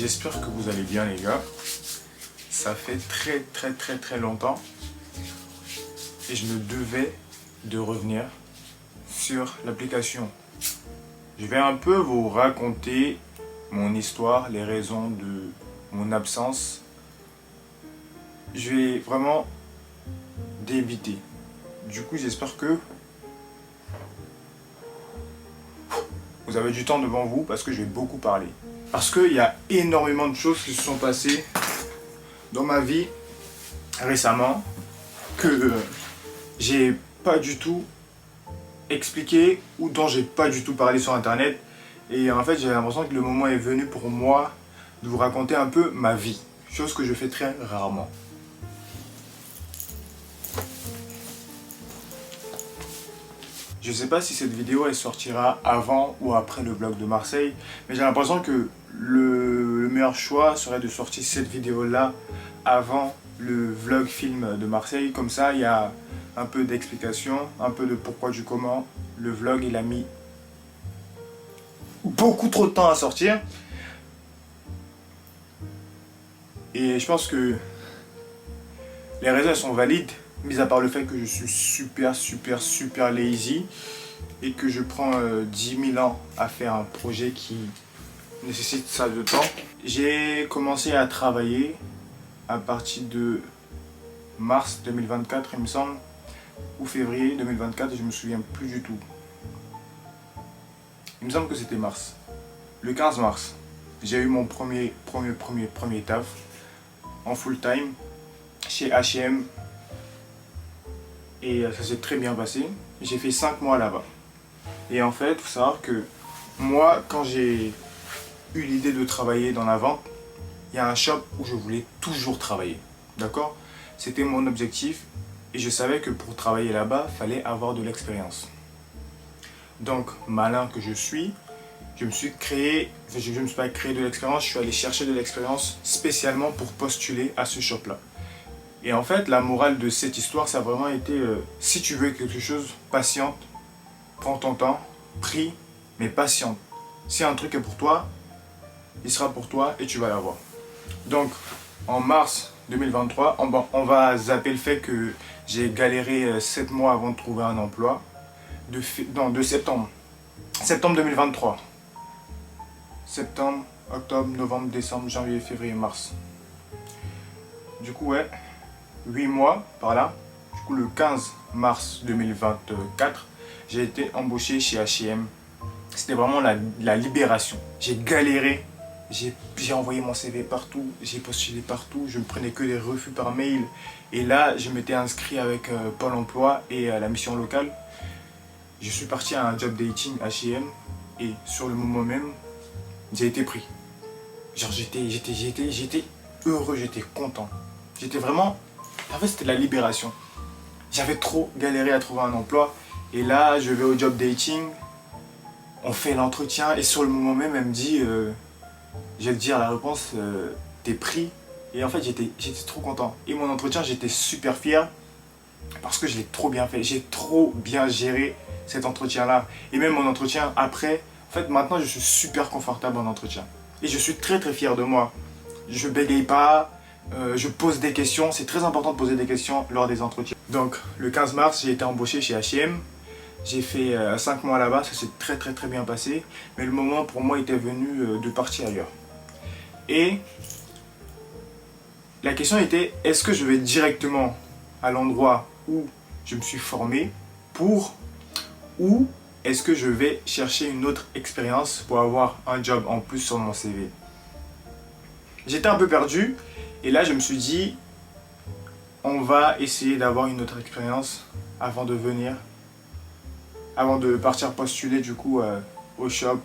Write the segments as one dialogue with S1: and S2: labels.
S1: J'espère que vous allez bien les gars. Ça fait très longtemps et je me devais de revenir sur l'application. Je vais un peu vous raconter mon histoire, les raisons de mon absence. Je vais vraiment débiter. Du coup, j'espère que vous avez du temps devant vous parce que je vais beaucoup parler. Parce qu'il y a énormément de choses qui se sont passées dans ma vie récemment que j'ai pas du tout expliqué ou dont j'ai pas du tout parlé sur internet. Et en fait, j'ai l'impression que le moment est venu pour moi de vous raconter un peu ma vie. Chose que je fais très rarement. Je sais pas si cette vidéo elle sortira avant ou après le vlog de Marseille, mais j'ai l'impression que le meilleur choix serait de sortir cette vidéo là avant le vlog film de Marseille. Comme ça, il y a un peu d'explication, un peu de pourquoi du comment. Le vlog il a mis beaucoup trop de temps à sortir. Et je pense que les raisons elles sont valides. Mis à part le fait que je suis super lazy et que je prends 10 000 ans à faire un projet qui nécessite ça de temps. J'ai commencé à travailler à partir de mars 2024, il me semble, ou février 2024, je me souviens plus du tout. Il me semble que c'était mars. Le 15 mars, j'ai eu mon premier taf en full time chez H&M. Et ça s'est très bien passé. J'ai fait 5 mois là-bas. Et en fait, il faut savoir que moi, quand j'ai eu l'idée de travailler dans la vente, il y a un shop où je voulais toujours travailler. D'accord? C'était mon objectif. Et je savais que pour travailler là-bas, il fallait avoir de l'expérience. Donc, malin que je me suis pas créé de l'expérience, je suis allé chercher de l'expérience spécialement pour postuler à ce shop-là. Et en fait, la morale de cette histoire, ça a vraiment été, si tu veux quelque chose, patiente, prends ton temps, prie, mais patiente. Si un truc est pour toi, il sera pour toi et tu vas l'avoir. Donc, en mars 2023, on va zapper le fait que j'ai galéré 7 mois avant de trouver un emploi. De septembre. Septembre 2023. Septembre, octobre, novembre, décembre, janvier, février, mars. Du coup, ouais. 8 mois par là. Du coup, le 15 mars 2024, j'ai été embauché chez H&M. C'était vraiment la libération. J'ai galéré. J'ai envoyé mon CV partout. J'ai postulé partout. Je ne prenais que des refus par mail. Et là, je m'étais inscrit avec Pôle emploi et la mission locale. Je suis parti à un job dating H&M. Et sur le moment même, j'ai été pris. Genre, j'étais heureux. J'étais content. J'étais vraiment... En fait, c'était la libération. J'avais trop galéré à trouver un emploi. Et là, je vais au job dating. On fait l'entretien. Et sur le moment même, elle me dit... je vais te dire la réponse. T'es pris. Et en fait, j'étais trop content. Et mon entretien, j'étais super fier. Parce que je l'ai trop bien fait. J'ai trop bien géré cet entretien-là. Et même mon entretien après. En fait, maintenant, je suis super confortable en entretien. Et je suis très fier de moi. Je bégaye pas. Je pose des questions, c'est très important de poser des questions lors des entretiens. Donc le 15 mars, j'ai été embauché chez H&M. J'ai fait 5 mois là-bas, ça s'est très bien passé. Mais le moment pour moi était venu de partir ailleurs. Et la question était, est-ce que je vais directement à l'endroit où je me suis formé ou est-ce que je vais chercher une autre expérience pour avoir un job en plus sur mon CV? J'étais un peu perdu. Et là, je me suis dit, on va essayer d'avoir une autre expérience avant de partir postuler du coup au shop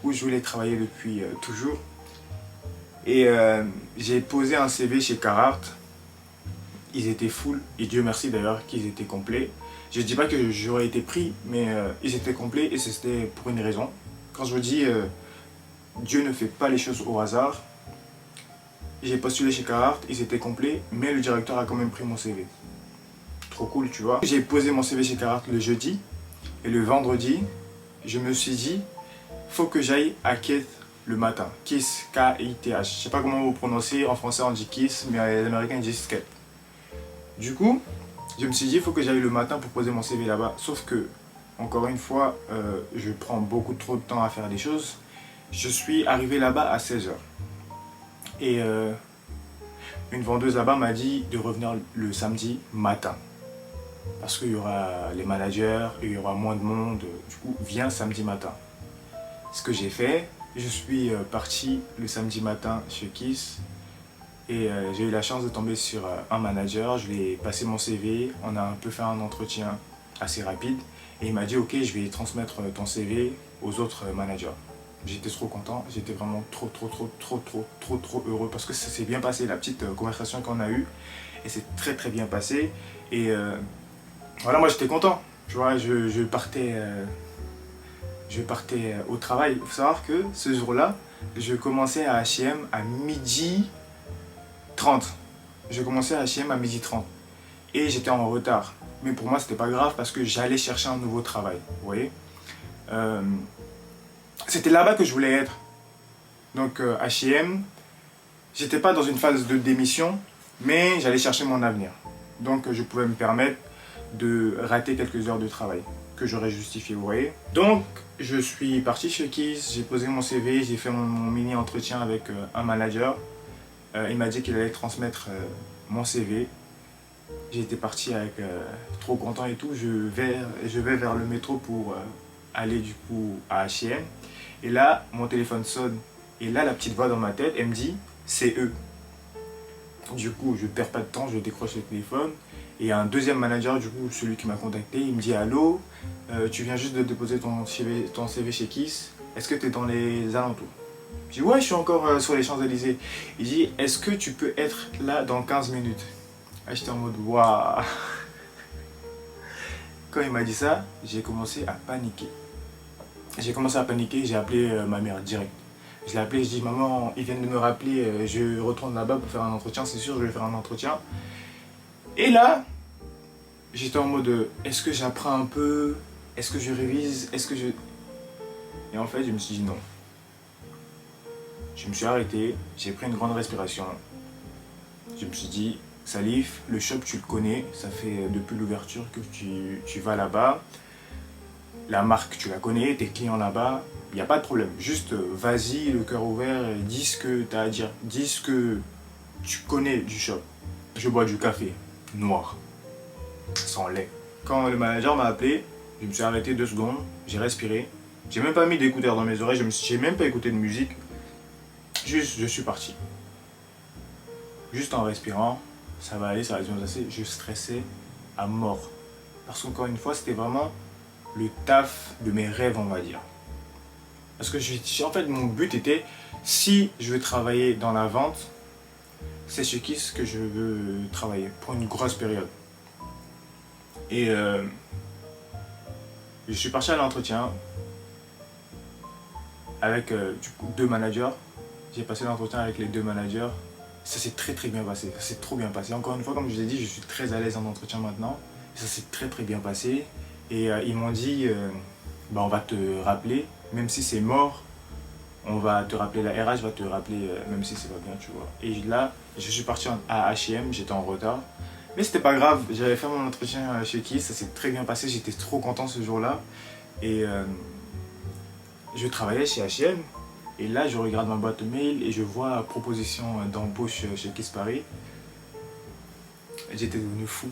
S1: où je voulais travailler depuis toujours. Et j'ai posé un CV chez Carhartt. Ils étaient full, et Dieu merci d'ailleurs qu'ils étaient complets. Je ne dis pas que j'aurais été pris, mais ils étaient complets et c'était pour une raison. Quand je vous dis Dieu ne fait pas les choses au hasard, j'ai postulé chez Carhartt, ils étaient complets, mais le directeur a quand même pris mon CV. Trop cool, tu vois. J'ai posé mon CV chez Carhartt le jeudi, et le vendredi, je me suis dit, faut que j'aille à Quai le matin. Kiss, K-I-T-H. Je sais pas comment vous prononcez, en français on dit Kiss, mais les Américains disent Skate. Du coup, je me suis dit, il faut que j'aille le matin pour poser mon CV là-bas. Sauf que, encore une fois, je prends beaucoup trop de temps à faire des choses. Je suis arrivé là-bas à 16 heures. Et une vendeuse là-bas m'a dit de revenir le samedi matin. Parce qu'il y aura les managers, il y aura moins de monde. Du coup, viens samedi matin. Ce que j'ai fait, je suis parti le samedi matin chez Kiss. Et j'ai eu la chance de tomber sur un manager. Je lui ai passé mon CV. On a un peu fait un entretien assez rapide. Et il m'a dit, ok, je vais transmettre ton CV aux autres managers. J'étais trop content, j'étais vraiment trop heureux parce que ça s'est bien passé, la petite conversation qu'on a eue, et c'est très bien passé. Et voilà, moi j'étais content, tu vois, je partais au travail. Il faut savoir que ce jour-là, je commençais à H&M à 12h30. Je commençais à H&M à 12h30 et j'étais en retard. Mais pour moi, c'était pas grave parce que j'allais chercher un nouveau travail, vous voyez. C'était là-bas que je voulais être. Donc H&M, j'étais pas dans une phase de démission, mais j'allais chercher mon avenir. Donc je pouvais me permettre de rater quelques heures de travail que j'aurais justifié, vous voyez. Donc je suis parti chez Kiss, j'ai posé mon CV, j'ai fait mon mini entretien avec un manager. Il m'a dit qu'il allait transmettre mon CV. J'étais parti avec trop content et tout. Je vais vers le métro pour aller du coup à H&M. Et là, mon téléphone sonne. Et là, la petite voix dans ma tête, elle me dit, c'est eux. Du coup, je perds pas de temps, je décroche le téléphone. Et un deuxième manager, du coup, celui qui m'a contacté, il me dit, allô, tu viens juste de déposer ton CV chez Kiss. Est-ce que tu es dans les alentours? Je dis, ouais, je suis encore sur les Champs-Élysées. Il dit, est-ce que tu peux être là dans 15 minutes? Ah, j'étais en mode, waouh. Quand il m'a dit ça, j'ai commencé à paniquer. J'ai appelé ma mère direct. Je l'ai appelé, je dis maman, ils viennent de me rappeler, je retourne là-bas pour faire un entretien, c'est sûr, je vais faire un entretien. Et là, j'étais en mode, est-ce que j'apprends un peu? Est-ce que je révise? Et en fait, je me suis dit non. Je me suis arrêté, j'ai pris une grande respiration. Je me suis dit, Salif, le shop tu le connais, ça fait depuis l'ouverture que tu vas là-bas. La marque, tu la connais, tes clients là-bas, il n'y a pas de problème. Juste vas-y, le cœur ouvert, dis ce que tu as à dire. Dis ce que tu connais du shop. Je bois du café noir, sans lait. Quand le manager m'a appelé, je me suis arrêté 2 secondes, j'ai respiré. J'ai même pas mis d'écouteurs dans mes oreilles, j'ai même pas écouté de musique. Juste, je suis parti. Juste en respirant, ça va aller, ça va bien se passer. Je stressais à mort. Parce qu'encore une fois, c'était vraiment le taf de mes rêves, on va dire. Parce que en fait, mon but était, si je veux travailler dans la vente, c'est chez Kiss que je veux travailler pour une grosse période. Et je suis parti à l'entretien avec du coup, 2 managers. J'ai passé l'entretien avec les 2 managers. Ça s'est très bien passé. Ça s'est trop bien passé. Encore une fois, comme je vous ai dit, je suis très à l'aise en entretien maintenant. Ça s'est très bien passé. Et ils m'ont dit, bah, on va te rappeler, même si c'est mort, on va te rappeler, la RH va te rappeler, même si c'est pas bien, tu vois. Et là, je suis parti à H&M, j'étais en retard. Mais c'était pas grave, j'avais fait mon entretien chez Kiss, ça s'est très bien passé, j'étais trop content ce jour-là. Et je travaillais chez H&M. Et là, je regarde ma boîte mail et je vois proposition d'embauche chez Kiss Paris. J'étais devenu fou.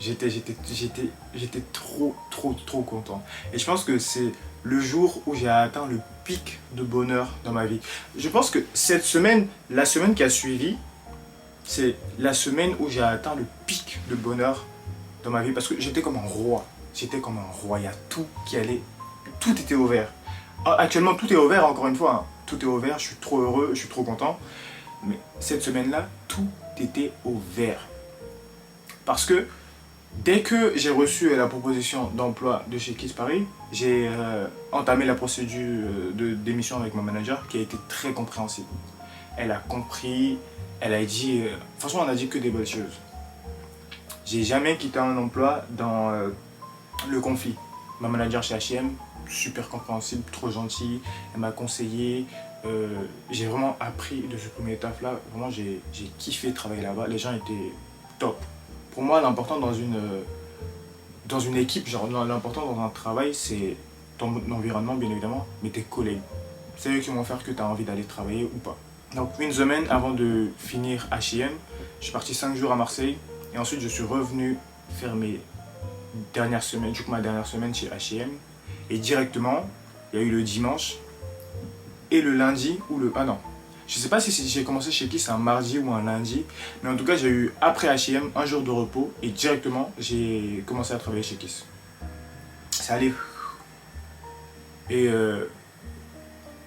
S1: J'étais trop content. Et je pense que c'est le jour où j'ai atteint le pic de bonheur dans ma vie. Je pense que cette semaine, la semaine qui a suivi, c'est la semaine où j'ai atteint le pic de bonheur dans ma vie. Parce que j'étais comme un roi. J'étais comme un roi. Il y a tout qui allait. Tout était ouvert. Actuellement, tout est ouvert, encore une fois. Hein. Tout est ouvert. Je suis trop heureux. Je suis trop content. Mais cette semaine-là, tout était ouvert. Parce que dès que j'ai reçu la proposition d'emploi de chez Kiss Paris, j'ai entamé la procédure de démission avec ma manager qui a été très compréhensible. Elle a compris, elle a dit, franchement on a dit que des belles choses. J'ai jamais quitté un emploi dans le conflit. Ma manager chez H&M, super compréhensible, trop gentille, elle m'a conseillé, j'ai vraiment appris de ce premier taf là. Vraiment, j'ai kiffé travailler là-bas. Les gens étaient top. Pour moi, l'important dans une équipe, genre l'important dans un travail, c'est ton environnement, bien évidemment, mais tes collègues. C'est eux qui vont faire que tu as envie d'aller travailler ou pas. Donc, une semaine avant de finir H&M, je suis parti 5 jours à Marseille. Et ensuite, je suis revenu faire mes dernières semaines, du coup, ma dernière semaine chez H&M. Et directement, il y a eu le dimanche et le lundi ou le... Ah non, je sais pas si j'ai commencé chez qui, c'est un mardi ou un lundi. Mais en tout cas, j'ai eu après H&M un jour de repos et directement, j'ai commencé à travailler chez Kiss. Ça allait. Et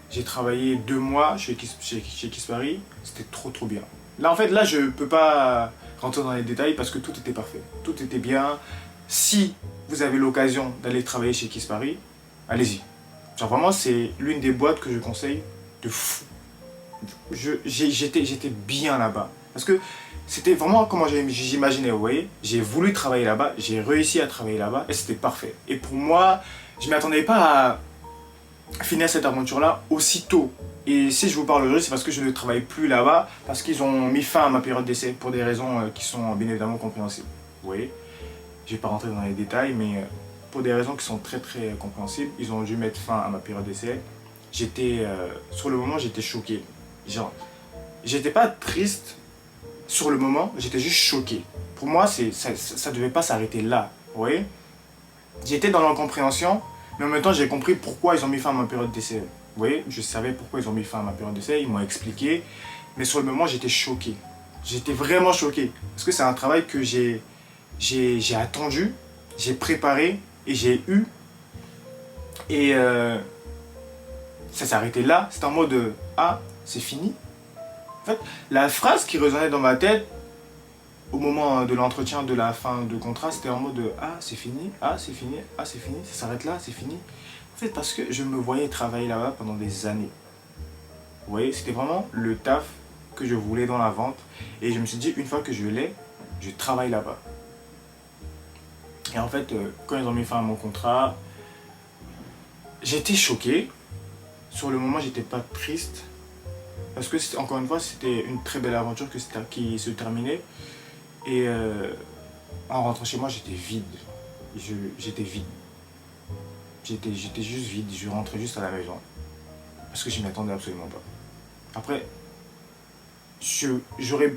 S1: j'ai travaillé 2 mois chez Kiss Paris. C'était trop bien. Là, en fait, là, je peux pas rentrer dans les détails parce que tout était parfait. Tout était bien. Si vous avez l'occasion d'aller travailler chez Kiss Paris, allez-y. Genre vraiment, c'est l'une des boîtes que je conseille de fou. J'étais bien là-bas. Parce que c'était vraiment comment j'imaginais, vous voyez. J'ai voulu travailler là-bas, j'ai réussi à travailler là-bas et c'était parfait. Et pour moi, je ne m'attendais pas à finir cette aventure-là aussitôt. Et si je vous parle aujourd'hui, c'est parce que je ne travaille plus là-bas, parce qu'ils ont mis fin à ma période d'essai pour des raisons qui sont bien évidemment compréhensibles. Vous voyez, je ne vais pas rentrer dans les détails, mais pour des raisons qui sont très compréhensibles, ils ont dû mettre fin à ma période d'essai. Sur le moment, j'étais choqué. Genre, j'étais pas triste sur le moment, j'étais juste choqué. Pour moi, ça devait pas s'arrêter là, vous voyez. J'étais dans l'incompréhension, mais en même temps, j'ai compris pourquoi ils ont mis fin à ma période d'essai. Vous voyez, je savais pourquoi ils ont mis fin à ma période d'essai, ils m'ont expliqué. Mais sur le moment, j'étais choqué. J'étais vraiment choqué. Parce que c'est un travail que j'ai attendu, j'ai préparé et j'ai eu. Et ça s'est arrêté là. C'était en mode ah, c'est fini. En fait, la phrase qui résonnait dans ma tête au moment de l'entretien de la fin de contrat, c'était en mode ah, c'est fini, ah, c'est fini, ah, c'est fini, ça s'arrête là, c'est fini. En fait, parce que je me voyais travailler là-bas pendant des années. Vous voyez, c'était vraiment le taf que je voulais dans la vente. Et je me suis dit, une fois que je l'ai, je travaille là-bas. Et en fait, quand ils ont mis fin à mon contrat, j'étais choqué. Sur le moment, j'étais pas triste. Parce que, encore une fois, c'était une très belle aventure qui se terminait. Et en rentrant chez moi, j'étais vide. J'étais vide. J'étais juste vide. Je rentrais juste à la maison. Parce que je m'y attendais absolument pas. Après, j'aurais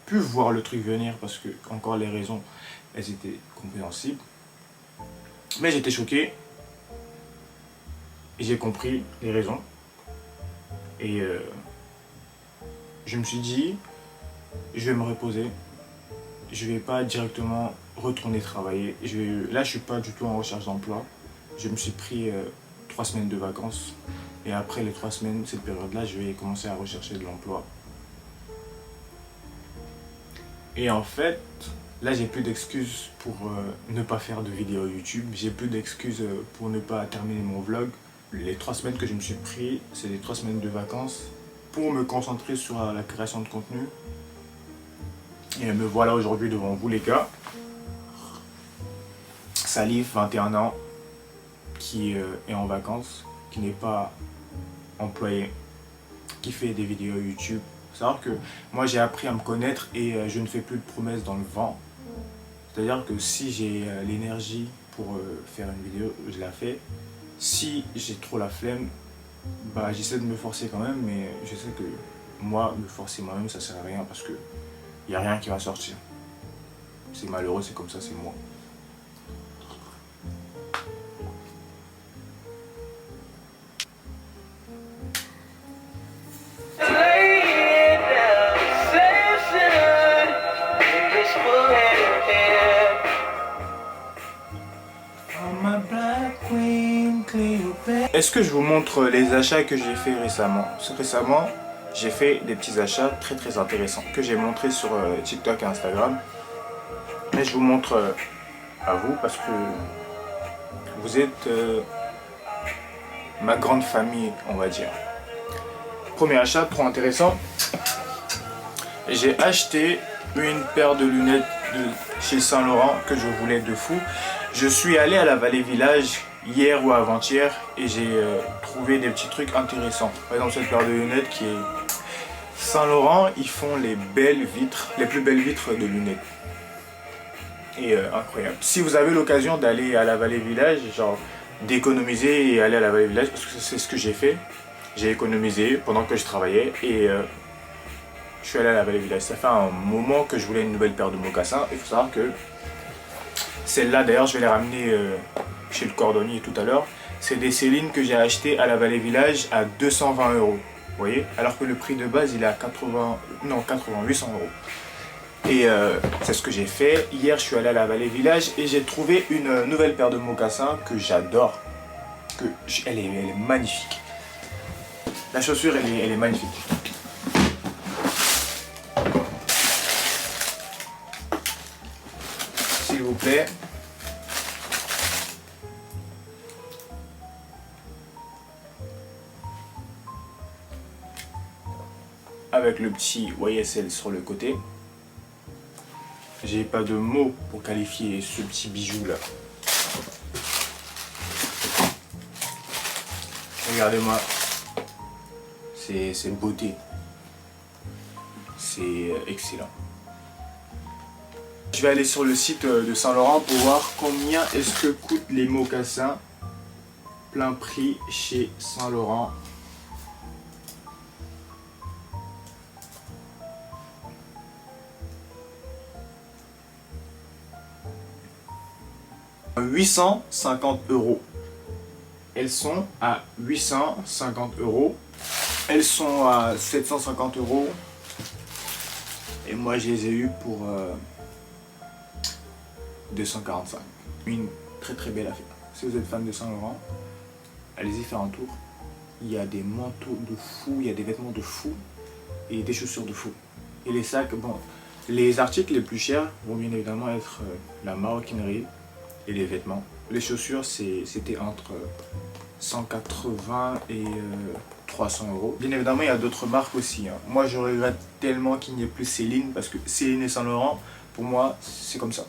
S1: pu voir le truc venir parce que, encore, les raisons, elles étaient compréhensibles. Mais j'étais choqué. Et j'ai compris les raisons. Et je me suis dit, je vais me reposer. Je vais pas directement retourner travailler. Là, je suis pas du tout en recherche d'emploi. Je me suis pris 3 semaines de vacances. Et après les 3 semaines, cette période-là, je vais commencer à rechercher de l'emploi. Et en fait, là, j'ai plus d'excuses pour ne pas faire de vidéo YouTube. J'ai plus d'excuses pour ne pas terminer mon vlog. Les 3 semaines que je me suis pris, c'est les 3 semaines de vacances pour me concentrer sur la création de contenu. Et me voilà aujourd'hui devant vous, les gars. Salif, 21 ans, qui est en vacances, qui n'est pas employé, qui fait des vidéos YouTube. Il faut savoir que moi, j'ai appris à me connaître et je ne fais plus de promesses dans le vent. C'est-à-dire que si j'ai l'énergie pour faire une vidéo, je la fais. Si j'ai trop la flemme, bah, j'essaie de me forcer quand même, mais je sais que moi, me forcer moi-même, ça sert à rien parce que il n'y a rien qui va sortir. C'est malheureux, c'est comme ça, c'est moi. Est-ce que je vous montre les achats que j'ai fait récemment? Récemment, j'ai fait des petits achats très intéressants que j'ai montrés sur TikTok et Instagram. Mais je vous montre à vous parce que vous êtes ma grande famille, on va dire. Premier achat, trop intéressant. J'ai acheté une paire de lunettes de chez Saint Laurent que je voulais de fou. Je suis allé à la Vallée Village hier ou avant-hier et j'ai trouvé des petits trucs intéressants. Par exemple cette paire de lunettes qui est Saint-Laurent, ils font les belles vitres, les plus belles vitres de lunettes. Et incroyable. Si vous avez l'occasion d'aller à la Vallée Village, genre d'économiser et aller à la Vallée Village, parce que c'est ce que j'ai fait. J'ai économisé pendant que je travaillais et je suis allé à la Vallée Village. Ça fait un moment que je voulais une nouvelle paire de mocassins. Il faut savoir que celle-là, d'ailleurs, je vais les ramener chez le cordonnier tout à l'heure. C'est des Céline que j'ai acheté à la Vallée Village à 220 €. Vous voyez? Alors que le prix de base, il est à 800 €. Et c'est ce que j'ai fait. Hier, je suis allé à la Vallée Village et j'ai trouvé une nouvelle paire de mocassins que j'adore. Elle est magnifique. La chaussure, elle est magnifique. S'il vous plaît. Avec le petit YSL sur le côté. J'ai pas de mots pour qualifier ce petit bijou là. Regardez-moi. C'est beauté. C'est excellent. Je vais aller sur le site de Saint-Laurent pour voir combien est-ce que coûtent les mocassins plein prix chez Saint-Laurent. « 850 €. Elles sont à 850 €. Elles sont à 750 €. Et moi, je les ai eues pour 245. Une très très belle affaire. Si vous êtes fan de Saint-Laurent, allez-y faire un tour. Il y a des manteaux de fou, il y a des vêtements de fou et des chaussures de fou. Et les sacs, bon, les articles les plus chers vont bien évidemment être la maroquinerie et les vêtements. Les chaussures, c'était entre 180 et 300 €. Bien évidemment, il y a d'autres marques aussi. Moi, je regrette tellement qu'il n'y ait plus Céline, parce que Céline et Saint-Laurent, pour moi, c'est comme ça.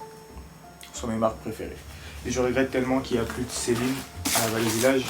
S1: Ce sont mes marques préférées. Et je regrette tellement qu'il n'y a plus de Céline à la Vallée Village.